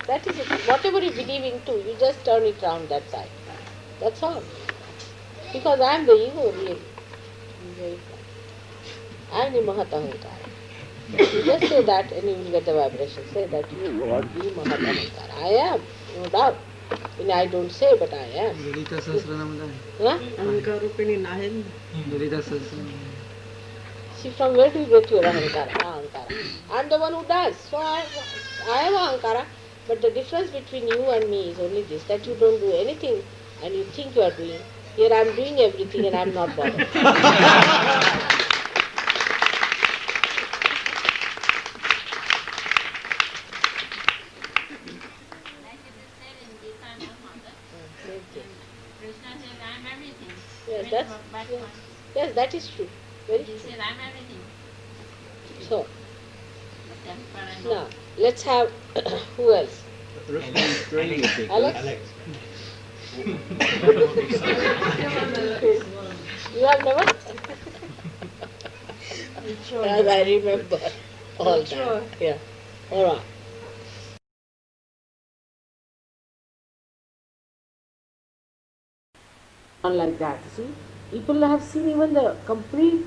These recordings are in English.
That is it. Whatever you believe into, you just turn it round that side. That's all. Because I am the ego, really. I am the Mahatahankara. You just say that and you will get the vibration. Say that you are the Mahatahankara. I am, no doubt. And I don't say, but I am. Lalita सहस्रनामध्ये आहे. Huh? अहंकार रूपिणी नाही. ललिता सहस्रनाम. See, from where do you get your ahankara? I am the one who does. So I am ahankara. But the difference between you and me is only this, that you don't do anything and you think you are doing. Here I am doing everything and I am not bothered. Yes, that is true. Very true. He said, I'm everything. So, now, let's have, who else? Alex? You have never? As I remember all that. Yeah. All right. Like that, see? People have seen even the complete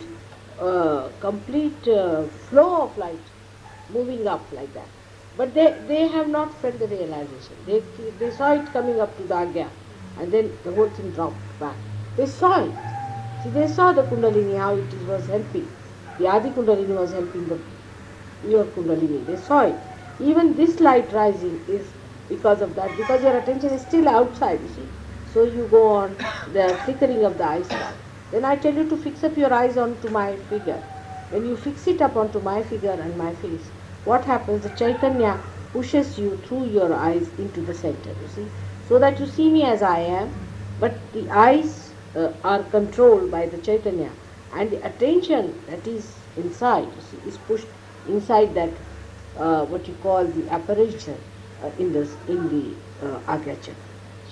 flow of light moving up like that. But they have not felt the realization. They saw it coming up to the Agya and then the whole thing dropped back. They saw it. See, they saw the Kundalini, how it was helping. The Adi Kundalini was helping your Kundalini. They saw it. Even this light rising is because of that, because your attention is still outside, you see. So you go on the flickering of the eyes. Then I tell you to fix up your eyes onto my figure. When you fix it up onto my figure and my face, what happens? The Chaitanya pushes you through your eyes into the center, you see. So that you see me as I am, but the eyes are controlled by the Chaitanya. And the attention that is inside, you see, is pushed inside that, what you call the apparition in the Agya Chakra.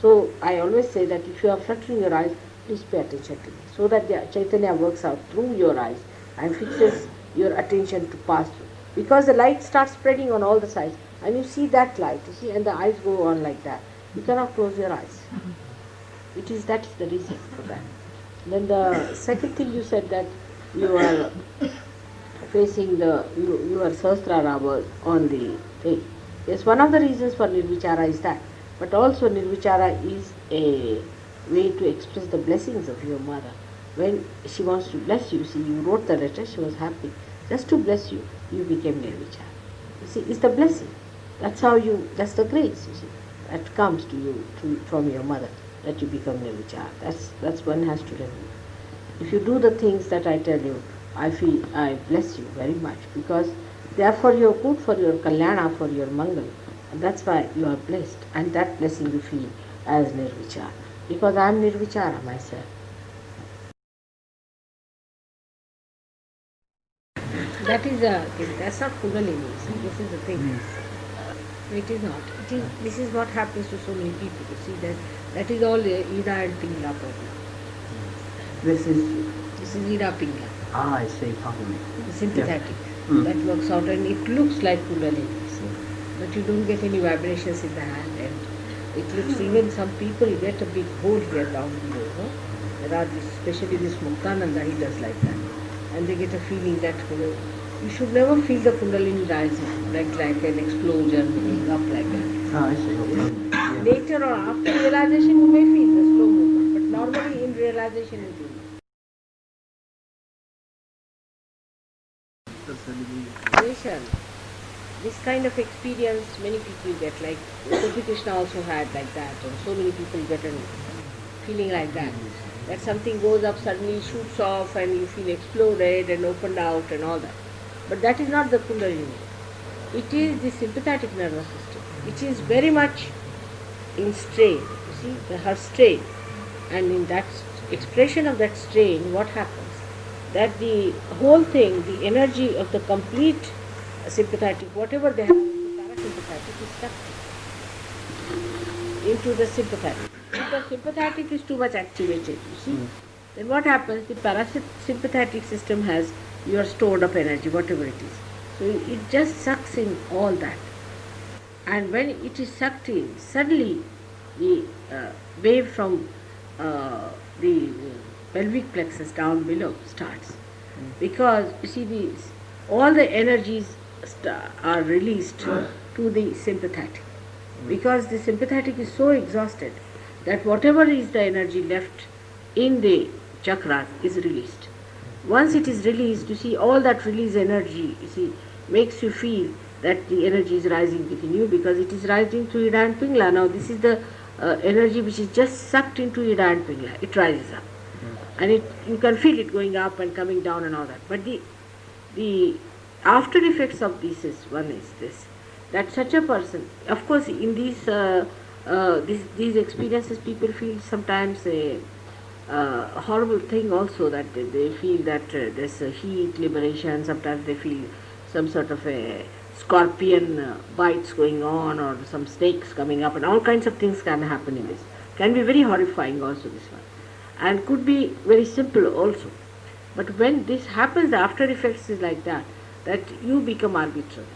So I always say that if you are fluttering your eyes, please pay attention to me, so that the Chaitanya works out through your eyes and fixes your attention to pass through. Because the light starts spreading on all the sides, and you see that light, you see, and the eyes go on like that. You cannot close your eyes. That is the reason for that. Then the second thing you said, that you are facing your Sahasrara on the thing. Yes, one of the reasons for Nirvichara is that. But also Nirvichara is a way to express the blessings of your mother. When she wants to bless you, see, you wrote the letter, she was happy. Just to bless you, you became Nirvichara. You see, it's the blessing. That's that's the grace, you see, that comes to you from your mother, that you become Nirvichara. That's one has to remember. If you do the things that I tell you, I feel I bless you very much, because they are for your good, for your kalyana, for your mangal. And that's why you are blessed, and that blessing you feel as Nirvichara, because I am Nirvichara myself. That is the thing. That's not Kundalini. See, this is the thing. It is not. This is what happens to so many people. You see, that is all Ida and Pingla problem. This is Ida Pingla. I see, probably. The sympathetic. That works out, and it looks like Kundalini. But you don't get any vibrations in the hand, and it looks, even some people get a big hole here down below. No? There are especially this Muktananda, he does like that, and they get a feeling that you should never feel the Kundalini rising like an explosion going up like that. I see. Later or after realization you may feel the slow movement, but normally in realization you do. This kind of experience many people get, like Gopi Krishna also had like that, and so many people get a feeling like that. That something goes up, suddenly shoots off, and you feel exploded and opened out and all that. But that is not the Kundalini. It is the sympathetic nervous system, which is very much in strain. You see, her strain. And in that expression of that strain, what happens? That the whole thing, the energy of the complete sympathetic, whatever they have, the parasympathetic is stuck into the sympathetic. If the sympathetic is too much activated, you see, then what happens? The parasympathetic system has your stored up energy, whatever it is. So it just sucks in all that. and when it is sucked in, suddenly the wave from the pelvic plexus down below starts. Because you see, all the energies are released to the sympathetic. Because the sympathetic is so exhausted that whatever is the energy left in the chakras is released. Once it is released, you see, all that release energy, you see, makes you feel that the energy is rising within you, because it is rising through Ida and Pingla. Now this is the energy which is just sucked into Ida and Pingla. It rises up. And you can feel it going up and coming down and all that. But the after effects of this is, one is this, that such a person, of course, in these experiences, people feel sometimes a horrible thing also, that they feel that there's a heat liberation. Sometimes they feel some sort of a scorpion bites going on, or some snakes coming up, and all kinds of things can happen in this. Can be very horrifying also, this one, and could be very simple also. But when this happens, the after effects is like that, that you become arbitrary.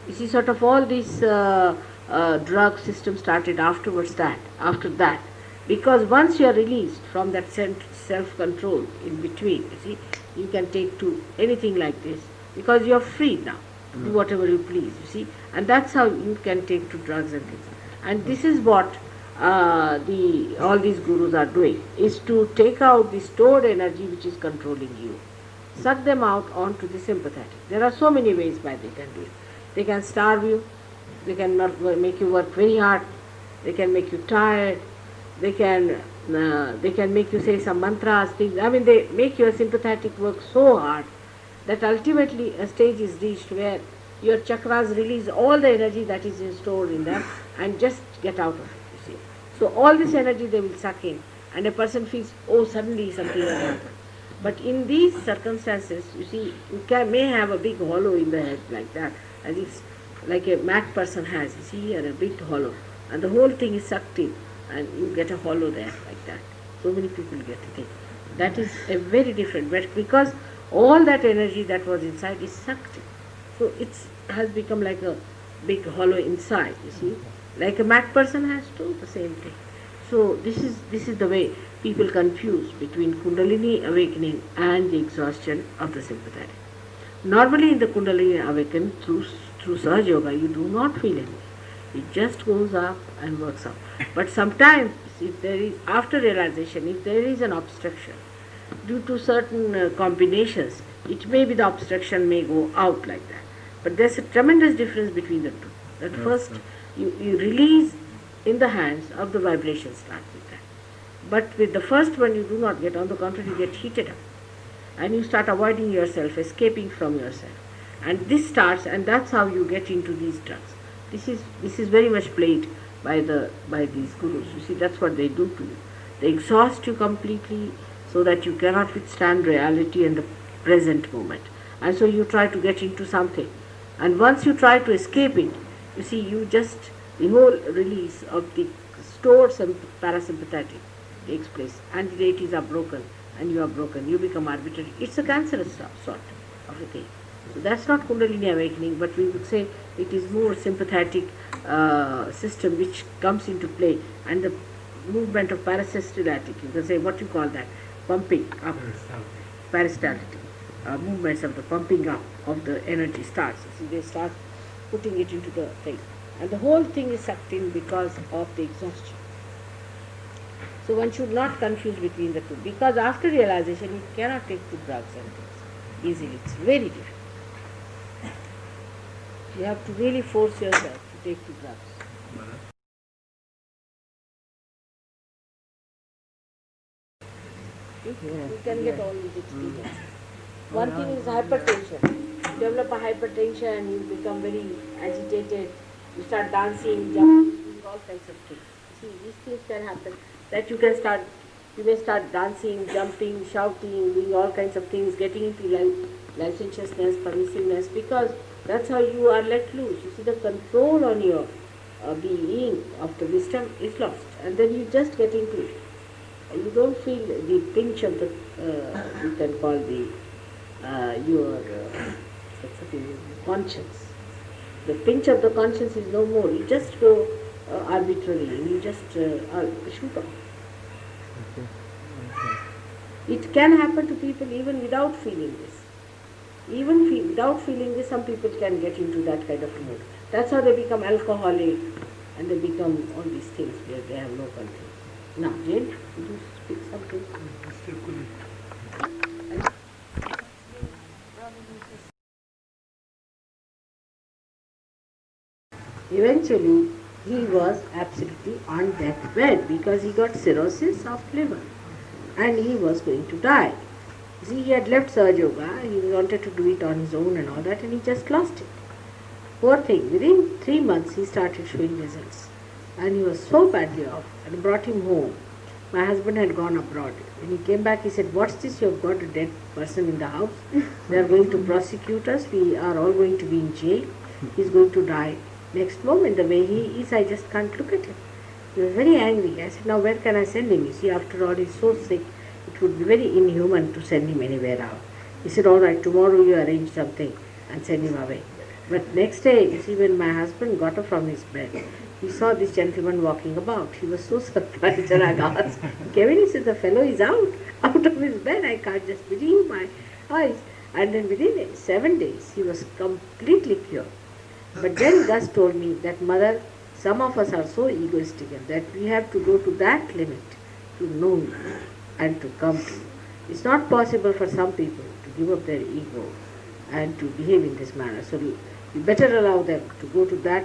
You see, sort of all this drug system started after that, because once you are released from that self-control in between, you see, you can take to anything like this, because you are free now to do whatever you please, you see, and that's how you can take to drugs and things. And this is what all these gurus are doing, is to take out the stored energy which is controlling you, suck them out onto the sympathetic. There are so many ways by they can do it. They can starve you, they can make you work very hard, they can make you tired, they can make you say some mantras, things. I mean, they make your sympathetic work so hard that ultimately a stage is reached where your chakras release all the energy that is stored in them and just get out of it, you see. So all this energy they will suck in, and a person feels, oh, suddenly something will happen. But in these circumstances, you see, you may have a big hollow in the head like that, as if like a mad person has, you see, here a big hollow, and the whole thing is sucked in, and you get a hollow there like that. So many people get a thing. That is a very different, but because all that energy that was inside is sucked in. So it has become like a big hollow inside, you see. Like a mad person has too, the same thing. So this is the way people confuse between Kundalini awakening and the exhaustion of the sympathetic. Normally in the Kundalini awakening through Sahaja Yoga, you do not feel anything. It just goes up and works up. But sometimes, if there is, after realization, if there is an obstruction, due to certain combinations, it may be the obstruction may go out like that. But there's a tremendous difference between the two. That first, you release in the hands of the vibration start with that. But with the first one, you do not get, on the contrary, you get heated up. And you start avoiding yourself, escaping from yourself. And this starts, and that's how you get into these drugs. This is very much played by these gurus. You see, that's what they do to you. They exhaust you completely so that you cannot withstand reality and the present moment. And so you try to get into something. And once you try to escape it, you see, the whole release of the stored parasympathetic takes place, and the deities are broken, and you are broken. You become arbitrary. It's a cancerous sort of a thing. So that's not Kundalini awakening, but we would say it is more sympathetic system which comes into play, and the movement of parasystolatic, you can say, what you call that, pumping up, peristaltic movements of the pumping up of the energy starts. You see, they start putting it into the thing, and the whole thing is sucked in because of the exhaustion. So one should not confuse between the two, because after realization you cannot take to drugs and things easily. It's very difficult. You have to really force yourself to take to drugs. You can get all these experiences. One thing is hypertension. You develop a hypertension, you become very agitated, you start dancing, jumping, doing all kinds of things. See, these things can happen. That you may start dancing, jumping, shouting, doing all kinds of things, getting into licentiousness, permissiveness, because that's how you are let loose. You see, the control on your being of the wisdom is lost, and then you just get into it. You don't feel the pinch of the, you can call the, your conscience. the pinch of the conscience is no more. You just go arbitrarily, you just shoot off. Okay. It can happen to people even without feeling this. Even without feeling this, some people can get into that kind of mood. That's how they become alcoholic and they become all these things where they have no control. Now, Jane, could you speak something? Eventually, he was absolutely on deathbed because he got cirrhosis of liver and he was going to die. See, he had left Sahaja Yoga, he wanted to do it on his own and all that, and he just lost it. Poor thing, within 3 months he started showing results. And he was so badly off, and brought him home. My husband had gone abroad. When he came back, he said, "What's this? You have got a dead person in the house. They are going to prosecute us. We are all going to be in jail. He's going to die." Next moment, the way he is, I just can't look at him. He was very angry. I said, "Now where can I send him? You see, after all, he's so sick. It would be very inhuman to send him anywhere out." He said, "All right, tomorrow you arrange something and send him away." But next day, you see, when my husband got up from his bed, he saw this gentleman walking about. He was so surprised and aghast. He came in, he said, "The fellow is out of his bed. I can't just believe my eyes." And then within 7 days, he was completely cured. But then Gus told me that, "Mother, some of us are so egoistical that we have to go to that limit to know you and to come to you. It's not possible for some people to give up their ego and to behave in this manner. So you better allow them to go to that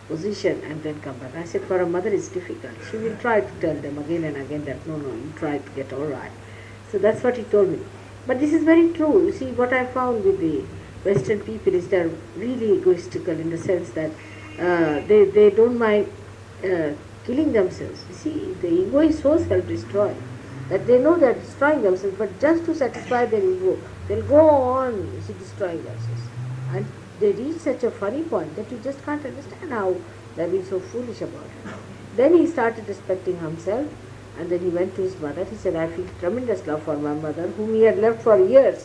position and then come back." I said, "For a mother it's difficult. She will try to tell them again and again that no, you try to get all right." So that's what he told me. But this is very true. You see, what I found with the Western people is they're really egoistical in the sense that they don't mind killing themselves. You see, the ego is so self-destroying that they know they're destroying themselves, but just to satisfy their ego, they'll go on destroying themselves. And they reach such a funny point that you just can't understand how they're being so foolish about it. Then he started respecting himself, and then he went to his mother. He said, "I feel tremendous love for my mother," whom he had left for years.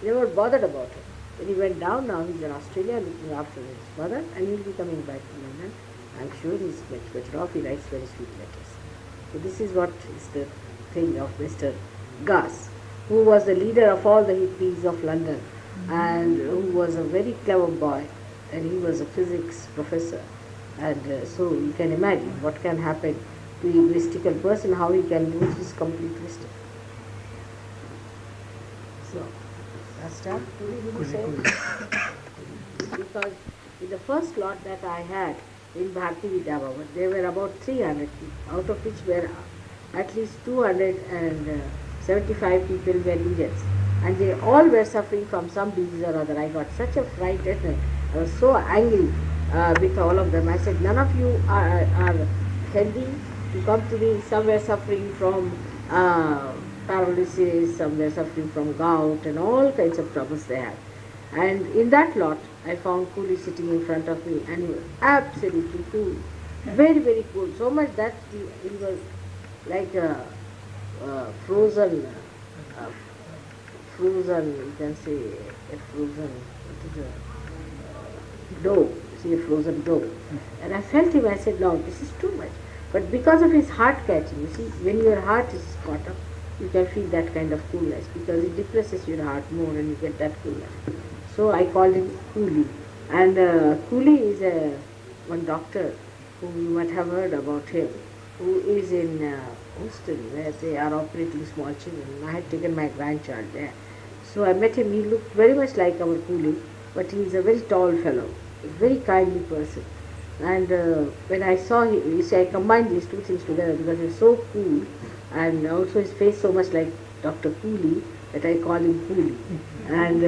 He never bothered about her. Then he went down, now he's in Australia looking after his mother, and he'll be coming back to London. I'm sure he's much better off. He writes very sweet letters. So this is what is the thing of Mr. Gus, who was the leader of all the hippies of London, and who was a very clever boy, and he was a physics professor. And so you can imagine what can happen to a egoistical person, how he can lose his complete wisdom. So, last time, what did you say? Because in the first lot that I had in Bharti Vidya, there were about 300 people, out of which were at least 275 people were Indians. And they all were suffering from some disease or other. I got such a fright at night. I was so angry with all of them. I said, "None of you are healthy to come to me." Some were suffering from paralysis, some were suffering from gout, and all kinds of troubles they had. And in that lot, I found Cooley sitting in front of me, and he was absolutely cool. Very, very cool. So much that he was like a frozen, you can say a frozen, dough, see, a frozen dough. And I felt him, I said, "No, this is too much." But because of his heart catching, you see, when your heart is caught up, you can feel that kind of coolness, because it depresses your heart more and you get that coolness. So I called him Cooley. And Cooley is one doctor who you might have heard about him, who is in Houston, where they are operating small children. I had taken my grandchild there. So I met him. He looked very much like our Cooley, but he is a very tall fellow, a very kindly person. And when I saw him, you see, I combined these two things together because he was so cool, and also his face so much like Dr. Cooley that I call him Cooley. And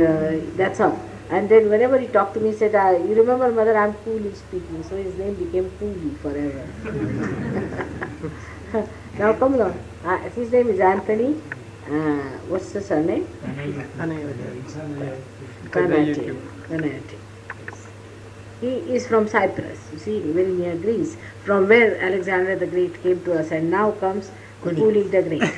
that's how. And then whenever he talked to me, he said, "You remember, Mother, I'm Cooley speaking." So his name became Cooley forever. Now come along. His name is Anthony. What's the surname? Kanayate. He is from Cyprus, you see, very near Greece, from where Alexander the Great came to us, and now comes Cooley the Great.